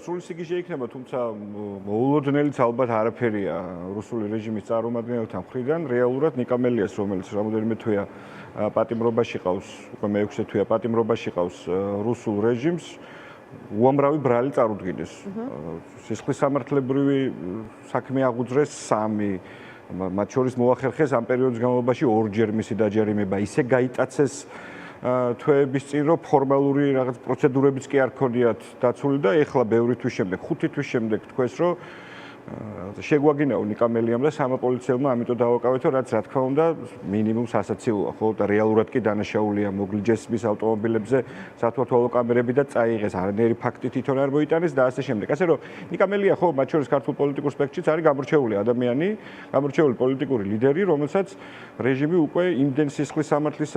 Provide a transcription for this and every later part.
სრული სიგიჟე იქნება, თუმცა მოულოდნელიც ალბათ არაფერია რუსული რეჟიმის წარმომადგენელთა მხრიდან. რეალურად ნიკა მელიას, რომელიც რამოდენიმე თვეა პატიმრობაში ყავს, უკვე მე-6 თვეა პატიმრობაში ყავს რუსულ რეჟიმს, უამრავი ბრალი წარუდგინეს. სისხლისამართლებრივი საქმე აღუძრეს 3, მათ შორის მოახერხეს ამ პერიოდის განმავლობაში 2-ჯერ მისი დაჯერიმება, ისე გაიტაცეს თვეების წინ, რომ ფორმალური რაღაც პროცედურებიც კი არ ქონიათ დაცული და ეხლა ბევრი თვის შემდეგ, 5 თვის შემდეგ თქვეს, რომ შეგვაგინაო ნიკა მელიამ და სამაპოლიციელმა, ამიტომ დავაკავეთო, რაც რა თქმა უნდა მინიმუმ სასაცილოა, ხო და რეალურად კი დანაშაულია მოგლჯესების ავტომობილებზე სათვალთვალო კამერები და წაიღეს არანაირი ფაქტი თვითონ არ მოიტანეს და ასე შემდეგ. ასე რომ ნიკა მელია ხო მათ შორის ქართულ პოლიტიკურ სპექტრშიც არის გამორჩეული ადამიანი, გამორჩეული პოლიტიკური ლიდერი, რომელსაც რეჟიმი უკვე იმდენ სისხლის სამართლის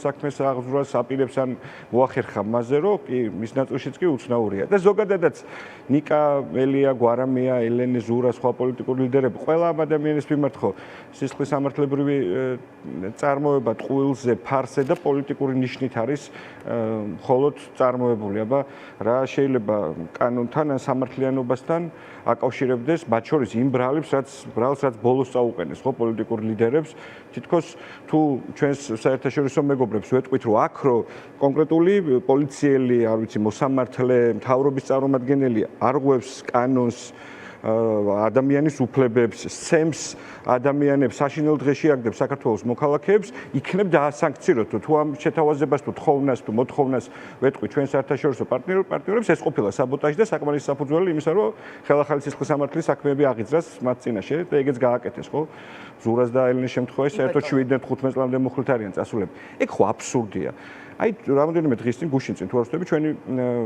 საქმეს აღძვრას აპირებს ან მოახერხა მასზე, რომ კი მის ნაწილშიც კი უცნაურია. და ზოგადადაც ნიკა მელია არამია ელენე ზურა სხვა პოლიტიკური ლიდერები ყველა ამ ადამიანის მიმართ ხო სისხლის სამართლებრივი წარმოება ტყუილზე, ფარზე და პოლიტიკური ნიშნით არის მხოლოდ წარმოებული. აბა რა შეიძლება კანონთან ან სამართლიანობასთან აკავშირებდეს მათ შორის იმ ბრალს, რაც ბოლოს წაუყენეს ხო პოლიტიკურ ლიდერებს. თითქოს თუ ჩვენს საერთაშორისო მეგობრებს ვეტყვით, რომ აქ რო კონკრეტული პოლიციელი, არ ვიცი, მოსამართლე, მთავრობის წარმომადგენელი არღვევს კანონს, ადამიანის უფლებებს, სცემს ადამიანებს, საშინელ დღეში აგდებს საქართველოს მოქალაქეებს, იქნებ დაასანქციროთ. თუ ამ შეთავაზებას თუ თხოვნას თუ მოთხოვნას ვეტყვით ჩვენ საერთაშორისო პარტნიორებს, ეს ყოფილა საბოტაჟი და საკმარის საფუძველი იმისა, რომ ხელახალი სისხლის სამართლის საქმეები აღიძრას მათ წინაშე და ეგეც გააკეთეს, ხო? ზურას და ელენეს შემთხვევაში საერთოდ 7-15 წლამდე მოხლით არიან წასულები. ეგ ხო აბსურდია. აი რამოდენიმე დღის წინ გუშინ წინ თუ არ ვთქვი ჩვენი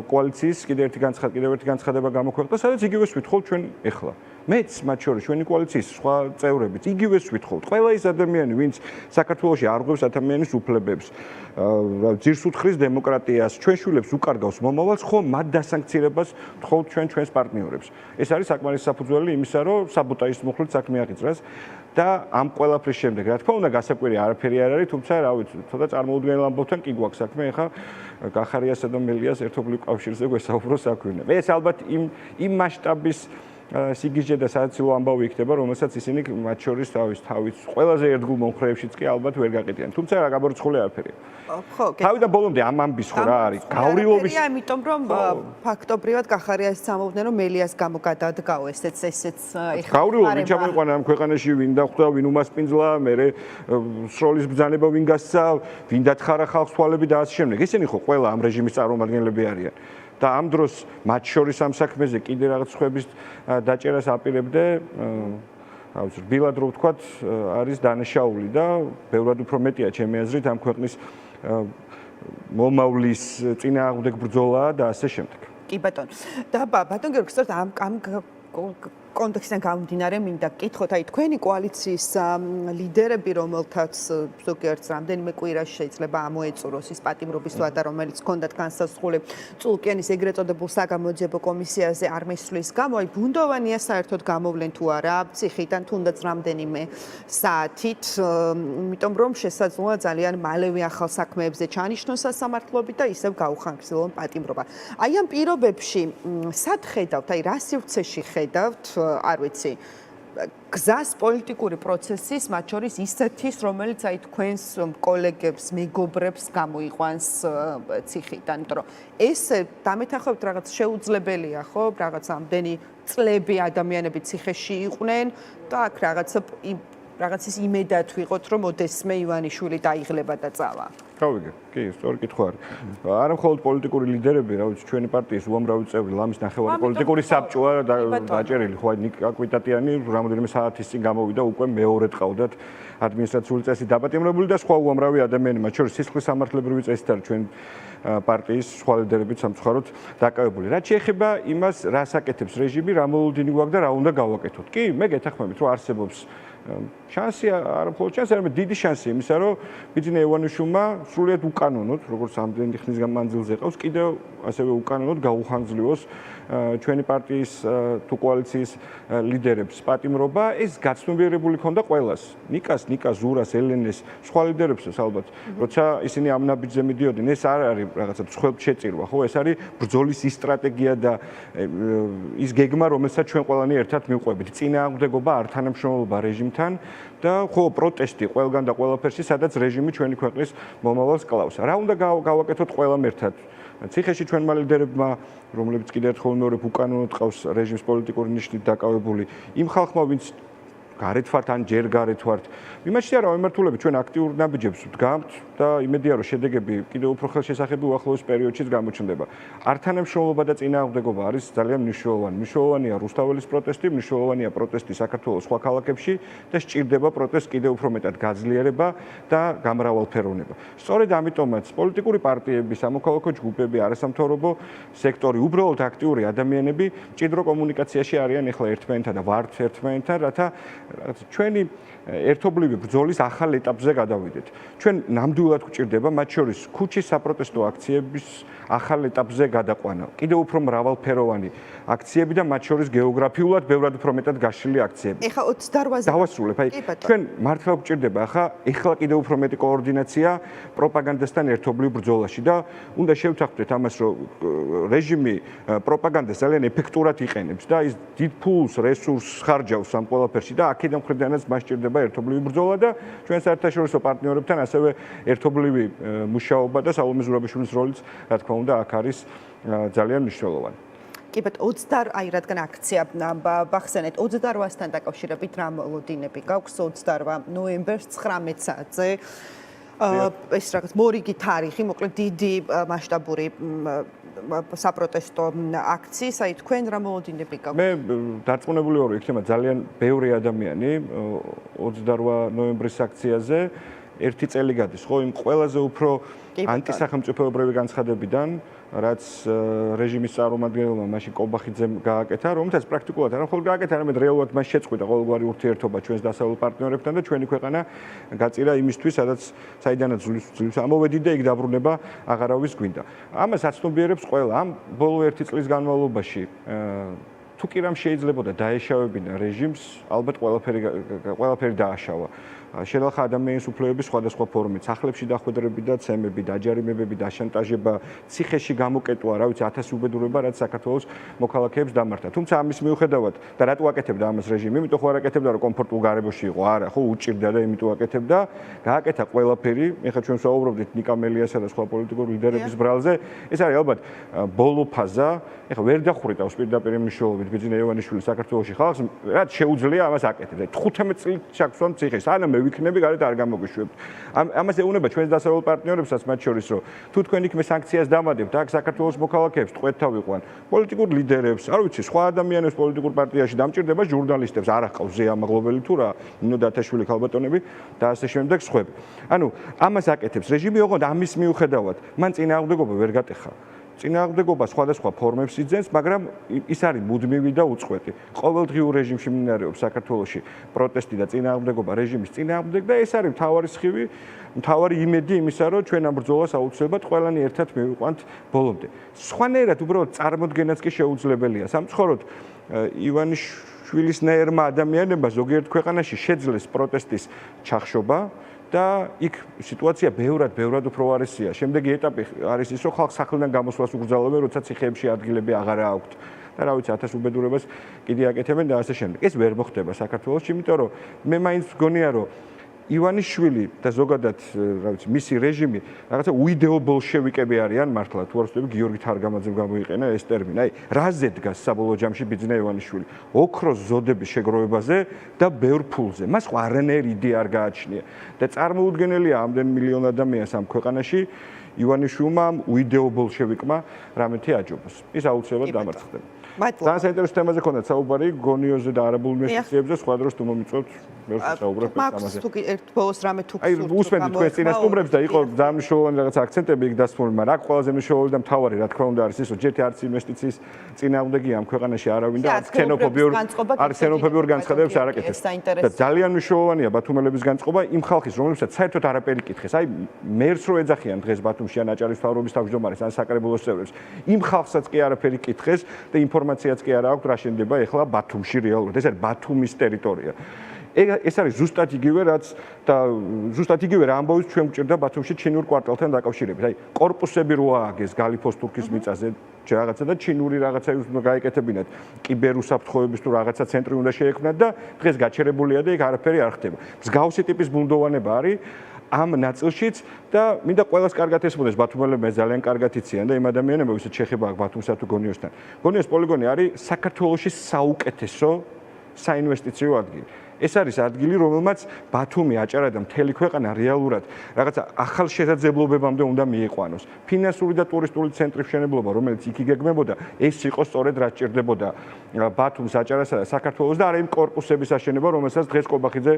კოალიციის კიდევ ერთი განცხადება გამოქვეყნდა, სადაც იგივეს ვითხოვთ ჩვენ ეხლა. მეც მათ შორის ჩვენი კოალიციის სხვა წევრებიც იგივეს ვითხოვთ. ყველა ის ადამიანი, ვინც საქართველოში არღვევს ადამიანის უფლებებს, ძირს უთხრის დემოკრატიას, ჩვენ შვილებს უკარგავს მომავალს, ხო მათ დასანქცირებას ვთხოვთ ჩვენს პარტნიორებს. ეს არის საკმარის საფუძველი იმისა, რომ საბოტაჟის მოხლით საქმე აღიძრას. და ამ ყველაფრის შემდეგ, რა თქმა უნდა, გასაკვირი არაფერი არ არის, თუმცა რა ვიცი, ცოტა წარმოუდგენელ ამბავთან კი გვაქვს საქმე, ეხლა გახარიასა და მელიას ერთობლივ კავშირზე გვესაუბრო საქმე. ეს ალბათ იმ მასშტაბის სიგიჟე და საცილო ამბავი იქნება, რომელსაც ისინი მათ შორის თავის ყველაზე ერთგულ მომხრეებშიც კი ალბათ ვერ გაყიდიან. თუმცა რა გამორიცხული არაფერია. ხო, თავიდან ბოლომდე ამ ამბის ხო რა არის? გავრილობის ამიტომ რომ ფაქტობრივად გახარიას ამბობდნენ რომ მელიას გამო გადადგაო ესეც ეხლა გავრილობ ვინ ჩამოიყვანა ამ ქვეყანაში, ვინ დახვდა, ვინ უმასპინძლა, მერე სროლის ბრძანება ვინ გასცა, ვინ დათხარა ხალხს თვალები და ასე შემდეგ. ისინი ხო ყველა ამ რეჟიმის წარმომადგენლები არიან. და ამ დროს მათ შორის ამ საქმეზე კიდე რაღაც სხვების დაჭერას აპირებდე, რა ვიცი, რბილად რო ვთქვათ, არის დანაშაული და ბევრად უფრო მეტია ჩემი აზრით ამ ქვეყნის მომავლის წინააღმდეგ ბრძოლა და ასე შემდეგ. კი ბატონო. და ბატონ გიორგი, სწორედ ამ კონტექსტიდან გამომდინარე მინდა გკითხოთ, აი თქვენი კოალიციის ლიდერები, რომელთაც ზოგიერთს რამდენიმე კვირაში შეიძლება ამოეწუროს ის პატიმრობის ვადა, რომელიც ჰქონდათ განსაზღვრული წულკიანის ეგრეთ წოდებულ საგამოძიებო კომისიაზე არ მისვლის გამო, აი ბუნდოვანია საერთოდ გამოვლენ თუ არა ციხიდან თუნდაც რამდენიმე საათით, იმიტომ რომ შესაძლოა ძალიან მალევე ახალ საქმეებზე ჩანიშნოს სასამართლოები და ისევ გაუხანგრძლივონ პატიმრობა. აი ამ პირობებში სად ხედავთ, აი რა სივრცეში ხედავთ არ ვიცი გზას პოლიტიკური პროცესის მათ შორის ისეთის რომელიც აი თქვენს კოლეგებს მეგობრებს გამოიყვანს ციხიდან იმიტომ რომ ეს დამეთანხმებით რაღაც შეუძლებელია ხო რაღაც ამდენი წლები ადამიანები ციხეში იყვნენ და აქ რაღაცის იმედად ვიყოთ რომ ოდესმე ივანიშვილი დაიღლება და წავა გავიგე კი სწორი კითხვა არის არა მხოლოდ პოლიტიკური ლიდერები რა ვიცი ჩვენი პარტიის უამრავი წევრი ლამის ნახევარი პოლიტიკური საბჭოა დაჭერილი ხო ნიკა კვიტატიანი რამოდენიმე საათის წინ გამოვიდა უკვე მეორედ ყავდათ ადმინისტრაციული წესი დაპატიმრებული და სხვა უამრავი ადამიანი მათ შორის სისხლის სამართლებრივი წესით არის ჩვენ პარტიის სხვა ლიდერებით სამწუხაროდ დაკავებული. რაც შეეხება იმას, რას აკეთებს რეჟიმი, რა მოლოდინი გვაქვს და რა უნდა გავაკეთოთ. კი, მე გეთანხმებით, რომ არსებობს შანსი არა მხოლოდ შანსი, არამედ დიდი შანსი იმისა, რომ ბიძინა ივანიშვილმა სრულიად უკანონოდ, როგორც ამდენი ხნის მანძილზე ყავს, კიდევ ასევე უკანონოდ გაუხანძლიოს ჩვენი პარტიის თუ კოალიციის ლიდერებს პატიმრობა, ეს გაცნობიერებული ქონდა ყველას. ნიკას, ზურას, ელენეს, სხვა ლიდერებსაც ალბათ, როცა ისინი ამ ნაბიჯზე მიდიოდნენ, ეს არ არის რაღაცა მსხვერპლშეწირვა, ხო? ეს არის ბრძოლის ის სტრატეგია და ის გეგმა, რომელსაც ჩვენ ყველანი ერთად მივყვებით. წინააღმდეგობა არ თანამშრომლობა რეჟიმთან და ხო პროტესტი ყველგან და ყველაფერში, სადაც რეჟიმი ჩვენი ქვეყნის მომავალს კლავს. რა უნდა გავაკეთოთ ყველამ ერთად? ციხეში ჩვენმა ლიდერებმა, რომლებიც კიდევ ერთხელ მეორე უკანონოდ ყავს რეჟიმის პოლიტიკური ნიშნით დაკავებული, იმ ხალხმა, ვინც გარეთ ვართ ან ჯერ გარეთ ვართ, იმაში არა მიმართულებით ჩვენ აქტიურ ნაბიჯებს ვდგამთ და იმედია რომ შედეგები კიდევ უფრო ხელშესახები უახლოეს პერიოდშიც გამოჩნდება. არ თანამშრომლობა და წინააღმდეგობა არის ძალიან მნიშვნელოვანი. მნიშვნელოვანია რუსთაველის პროტესტი, მნიშვნელოვანია პროტესტი საქართველოს სხვა ქალაქებში და სჭირდება პროტესტ კიდევ უფრო მეტად გაძლიერება და გამრავალფეროვნება. სწორედ ამიტომაც პოლიტიკური პარტიები, სამოქალაქო ჯგუფები, არასამთავრობო სექტორი, უბრალოდ აქტიური ადამიანები მჭიდრო კომუნიკაციაში არიან ახლა ერთმანეთთან და ვართ ერთმანეთთან, რათა ჩვენი ერთობლივი ბრძოლის ახალ ეტაპზე გადავიდეთ. ჩვენ ნამდვილად გვჭირდება მათ შორის ქუჩის საპროტესტო აქციების ახალ ეტაპზე გადაყვანა. კიდევ უფრო მრავალფეროვანი აქციები და მათ შორის გეოგრაფიულად ბევრად უფრო მეტად გაშლილი აქციები. ეხლა 28-ზე დავასრულებ. აი ჩვენ მართლა გვჭირდება ახლა კიდევ უფრო მეტი კოორდინაცია პროპაგანდასთან ერთობლივ ბრძოლაში და უნდა შევთანხმდეთ ამას, რომ რეჟიმი პროპაგანდას ძალიან ეფექტურად იყენებს და ის დიდ ფულს, რესურსს ხარჯავს ამ ყველაფერში და აქედან მხრიდანაც მას სჭირდება ერთობლივი ბრძოლა და ჩვენ საერთაშორისო პარტნიორებთან ასევე ერთობლივი მუშაობა და სალომე ზურაბიშვილის როლიც, რა თქმა უნდა, აქ არის ძალიან მნიშვნელოვანი. კი ბატონო, 20 აი რადგან აქცია ბახსენეთ 28-სთან დაკავშირებით რა მოლოდინები გაქვს 28 ნოემბერს 19 საათზე ეს რაღაც მორიგი თარიღი, მოკლედ დიდი მასშტაბური საპროტესტო აქციის, აი თქვენ რა მოლოდინები გაქვთ? მე დარწმუნებული ვარ, იქნება ძალიან ბევრი ადამიანი 28 ნოემბრის აქციაზე. ერთი წელი გადის, ხო, იმ ყველაზე უფრო ანტისახელმწიფოებრივი განცხადებიდან, რაც რეჟიმის წარმომადგენელმა მაშინ კობახიძემ გააკეთა, რომელთაც პრაქტიკულად არა მხოლოდ გააკეთა, არამედ რეალურად მას შეწყვიტა ყოველგვარი ურთიერთობა ჩვენს დასავლელ პარტნიორებთან და ჩვენი ქვეყანა გაწირა იმისთვის, საიდანაც ძლივს ამოვედით და იქ დაბრუნება აღარავის გვინდა. ამას აცნობიერებს ყველა ამ ბოლო ერთი წლის განმავლობაში. თუ კი რამ შეიძლებოდა დაეშავებინა რეჟიმს, ალბათ ყველაფერი დააშავა. შენახა ადამიანის უფლებების სხვადასხვა ფორმით, სახლებში დახვედრები და ცემები, დაჯარიმებები, დაშანტაჟება, ციხეში გამოკეტვა, რა ვიცი, 1000 უბედურება, რაც საქართველოს მოქალაქეებს დამართა. თუმცა ამის მიუხედავად და რატო აკეთებდა ამას რეჟიმი? იმიტომ ხო არ აკეთებდა, რომ კომფორტულ გარემოში იყო, არა, ხო უჭირდა და იმიტომ აკეთებდა. გააკეთა ყველაფერი. ეხლა ჩვენ ვსაუბრობდით ნიკა მელიასა და სხვა პოლიტიკური ლიდერების ბრალზე. ეს არის ალბათ ბოლო ფაზა. ეხლა ვერ დახვრიტავს პირდაპირ მნიშვნელობით ბიძინა ივანიშვილი საქართველოში ხალხს, რაც შეუძლია ამას აკეთებს. 15 წლით ჩაგვსვამ ციხეში. სანამ ვიქნები გარეთ არ გამოგვიშვებთ. ამას ეუბნება ჩვენს დასავლელ პარტნიორებსაც მათ შორის, რომ თუ თქვენ იქ მე სანქციას დამადებთ, აქ საქართველოს მოქალაქეებს ტყვეთთა ვიყვან, პოლიტიკურ ლიდერებს, არ ვიცი, სხვა ადამიანებს პოლიტიკურ პარტიაში დამჭირდება ჟურნალისტებს, არ აყავს ზეამაღლობელი თუ რა, ნინო დათაშვილი ქალბატონები და ასე შემდეგ სხვები. ანუ ამას აკეთებს რეჟიმი, ოღონდ ამის მიუხედავად, მან წინააღმდეგობა ვერ გატეხა. წინააღმდეგობა სხვადასხვა ფორმებს იძენს, მაგრამ ის არის მუდმივი და უწყვეტი. ყოველდღიურ რეჟიმში მიმდინარეობს საქართველოში პროტესტი და წინააღმდეგობა რეჟიმის წინააღმდეგ და ეს არის მთავარი სხივი, მთავარი იმედი იმისა, რომ ჩვენ ამ ბრძოლას აუცილებლად ყველანი ერთად მივიყვანთ ბოლომდე. სხვანაირად უბრალოდ წარმოდგენაც კი შეუძლებელია. სამწუხაროდ ივანიშვილისნაირმა ადამიანებმა ზოგიერთ ქვეყანაში შეძლეს პროტესტის ჩახშობა და იქ სიტუაცია ბევრად უფრო უარესია. შემდეგი ეტაპი არის ის, რომ ხალხს სახლიდან გამოსვლას უგრძალებენ, როცა ციხეებში ადგილები აღარა აქვთ. და რა ვიცი, 1000 უბედურებას კიდე აკეთებენ და ასე შემდეგ. ეს ვერ მოხდება საქართველოში, იმიტომ რომ მე მაინც მგონია, რომ ივანიშვილი და ზოგადად, რა ვიცი, მისი რეჟიმი რაღაცა უიდეო ბოლშევიკები არიან მართლა. თუ არ ვსწრები, გიორგი თარგამაძემ გამოიყენა ეს ტერმინი. აი, რაზე დგას საბოლოო ჯამში ბიძინა ივანიშვილი? ოქროს ზოდების შეგროვებაზე და ბევრ ფულზე. მას ხო არანაირი იდეა არ გააჩნია. და წარმოუდგენელია ამდენ მილიონ ადამიანს ამ ქვეყანაში ივანიშვილმა უიდეო ბოლშევიკმა რამეთი აჯობოს. ის აუცილებლად დამარცხდება. მადლობა. ძალიან საინტერესო თემაზე ქონდა საუბარი გონიოზე და არაბულ ინვესტიციებზე, სხვა დროს თუ მომიწევთ ვერ საუბრობ მაგ ამაზე. თუ ერთ ბოლოს რამე თუ აი უსმენთ თქვენს წინასწრებს და იყო ძალიან მნიშვნელოვანი რაღაც აქცენტები იქ დასმული, მაგრამ აქ ყველაზე მნიშვნელოვანი და მთავარი რა თქმა უნდა არის ის, რომ ჯერ არც ინვესტიციის წინააღმდეგია ამ ქვეყანაში არავინ და არც ქსენოფობიურ განცხადებებს არ აკეთებს. და ძალიან მნიშვნელოვანია ბათუმელების განწყობა იმ ხალხის, რომლებსაც საერთოდ არაფერი კითხეს. აი მერს რო ეძახიან დღეს ბათუმში ან აჭარის მთავრობის თავმჯდომარეს ან საკრებულოს წევრებს, იმ ხალხსაც კი არაფერი კითხეს და ინფორმაციაც კი არ აქვს რა შენდება ეხლა ბათუმში რეალურად. ეს არის ბათუმის ტერიტორია. ეს არის ზუსტად იგივე რაც და ზუსტად იგივე რა ამბავიც ჩვენ გვჭირდა ბათუმში ჩინურ კვარტალთან დაკავშირებით. აი კორპუსები რო ააგეს გალიფოს თურქის მიწაზე რაღაცა და ჩინური რაღაცა უნდა გაეკეთებინათ. კიბერუსაფრთხოების თუ რაღაცა ცენტრი უნდა შეექმნათ და დღეს გაჩერებულია და იქ არაფერი არ ხდება. მსგავსი ტიპის ბუნდოვანება არის ამ ნაწილშიც და მინდა ყველას კარგად ესმოდეს ბათუმელებმა ძალიან კარგად იციან და იმ ადამიანებმა ვისაც შეხება აქვს ბათუმსა თუ გონიოსთან. გონიოს პოლიგონი არის საქართველოში საუკეთესო საინვესტიციო ადგილი. ეს არის ადგილი, რომელმაც ბათუმი, აჭარა და მთელი ქვეყანა რეალურად რაღაცა ახალ შესაძლებლობებამდე უნდა მიიყვანოს. ფინანსური და ტურისტული ცენტრის მშენებლობა, რომელიც იქ იგეგმებოდა, ეს იყო სწორედ რაც ჭირდებოდა ბათუმს, აჭარასა და საქართველოს და არა იმ კორპუსების აშენება, რომელსაც დღეს კობახიძე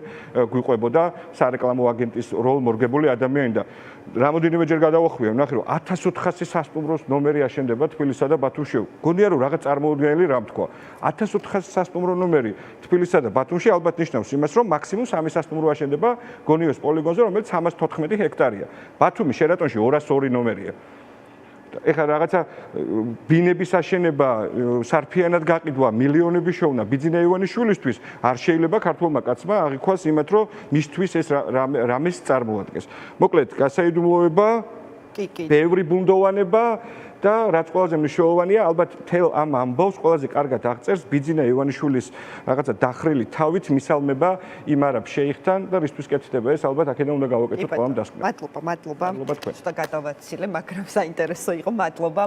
გვიყვებოდა სარეკლამო აგენტის როლ მორგებული ადამიანი და რამოდენიმეჯერ გადავახვია, ვნახე რომ 1400 სასტუმროს ნომერი აშენდება თბილისსა და ბათუმში. გონია რომ რაღაც წარმოუდგენელი რამ თქვა. 1400 სასტუმრო ნომერი თბილისსა და ბათუმში ალბათ ნიშნავს იმას, რომ მაქსიმუმ 3 სასტუმრო აშენდება გონიოს პოლიგონზე, რომელიც 314 ჰექტარია. ბათუმის შერატონში 202 ნომერია. ეხლა რაღაცა ბინების აშენება, სარფიანად გაყიდვა, მილიონების შოვნა ბიძინა ივანიშვილისთვის არ შეიძლება ქართულმა კაცმა აღიქვას იმათ, რომ მისთვის ეს რამეს წარმოადგენს. მოკლედ, გასაიდუმლოება, ბევრი ბუნდოვანება და რაც ყველაზე მნიშვნელოვანია, ალბათ თელ ამ ამბავს ყველაზე კარგად აღწერს ბიძინა ივანიშვილის რაღაცა დახრილი თავით მისალმება იმ არაბ შეიხთან და რისთვის კეთდება ეს ალბათ აქედან უნდა გავაკეთოთ ყველამ დასკვნა. მადლობა. ცოტა გადავაცილე, მაგრამ საინტერესო იყო. მადლობა.